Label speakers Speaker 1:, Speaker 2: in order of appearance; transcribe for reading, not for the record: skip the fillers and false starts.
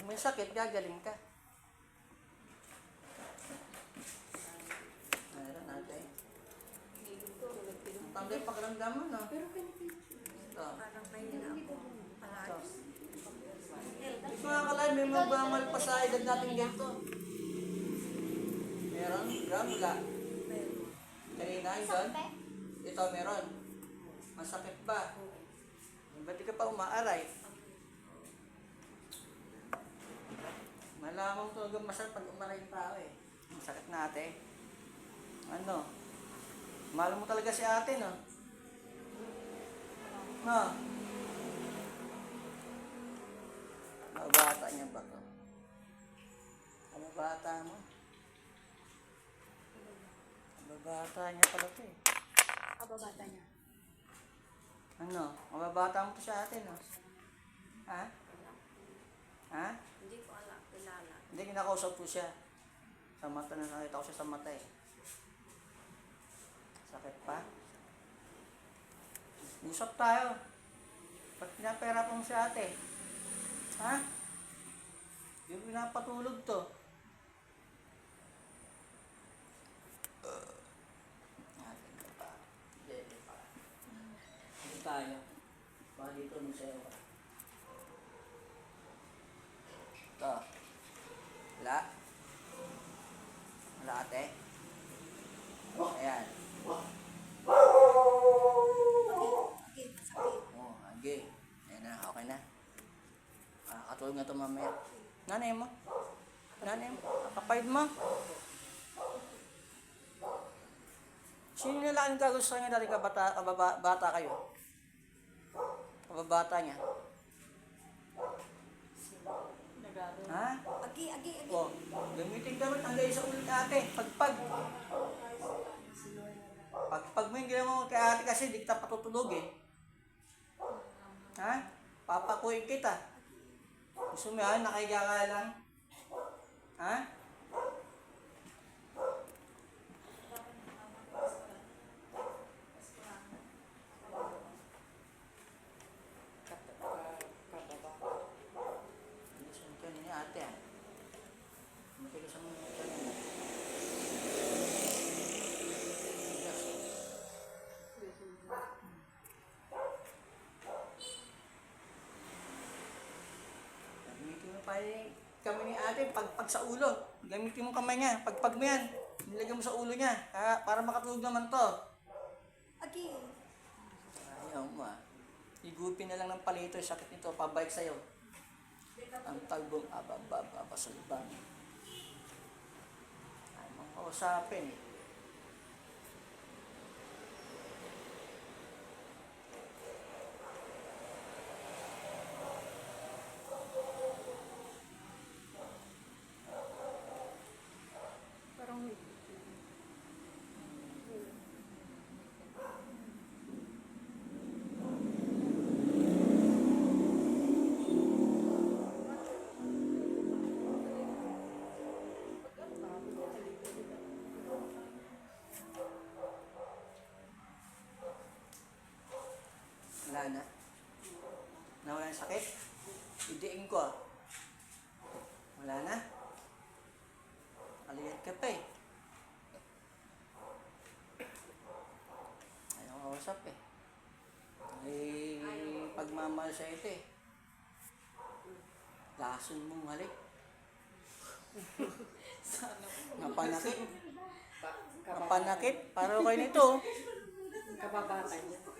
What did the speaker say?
Speaker 1: may sakit, gagaling ka. Meron natin. Ang tanggal pakiramdam mo, no?
Speaker 2: Pero pinipin.
Speaker 1: Ito.
Speaker 3: Parang may ako palagi.
Speaker 1: Mga kalay, may magbamal pa sa edad natin ganito. Meron? Gram, wala.
Speaker 3: Meron.
Speaker 1: Kanina, yun? Ito, meron. Masakit ba? Ba't di ka pa umaaray? Malaman mo talaga masakit pag umaray yung tao eh. Masakit na ate. Ano? Mahal mo talaga si ate, no? No? Mabata niya ba to? Mabata mo? Mabata niya pala to eh.
Speaker 2: Kababata niya.
Speaker 1: Ano? Mababata mo to sa atin, no? Ha? Ha?
Speaker 3: Hindi ko alam, kilala.
Speaker 1: Hindi, kinakausap ko siya. Sa mata na nakita ko siya sa mata eh. Sakit pa? Usap tayo. Ba't pinapera mo si ate? Ha? Yung pinapatulog to. Hindi pa. Hindi pa. Hindi tayo. Baka dito mo sa'yo. Ito. Wala. Wala ate. Ayan.
Speaker 3: Okay, masakit.
Speaker 1: Oh, age. Ayan na, okay na. Katulog na ito mamaya. Nanay mo. Nanay mo. Kapahid mo. Sino nila ang kagusto niya dati bata kayo? Kababata niya. Ha?
Speaker 3: Agi.
Speaker 1: O, gamitin ka hanggang sa ulit ate. Pagpag. Pagpag mo yung ginawa mo kay ate kasi di kita patutulog eh. Ha? Papakuin kita. Gusto mo yan? Nakahiga ka lang? Ha? Gusto mo ni ate ah. Matigas ang mga kanina. Gamitin mo pa yung kamay ni ate, pagpag sa ulo. Gamitin mo kamay niya, pagpag mo yan. Nilagay mo sa ulo niya, para makatulog naman to.
Speaker 3: Agi.
Speaker 1: Ayaw mo ah. Igupin na lang ng palito yung sakit nito, pabalik sa'yo. Ang talbong abasulbang. Ay, mong kausapin eh.
Speaker 2: Parang
Speaker 1: Wala na. Nawala yung sakit? Idiin ko ah. Wala na. Aliyad ka pa eh. Ayaw kausap eh. Ay, pagmamahal sa ito eh. Lason mong halik. Napanakit. Napanakit. Para kayo nito.
Speaker 2: kababata niya.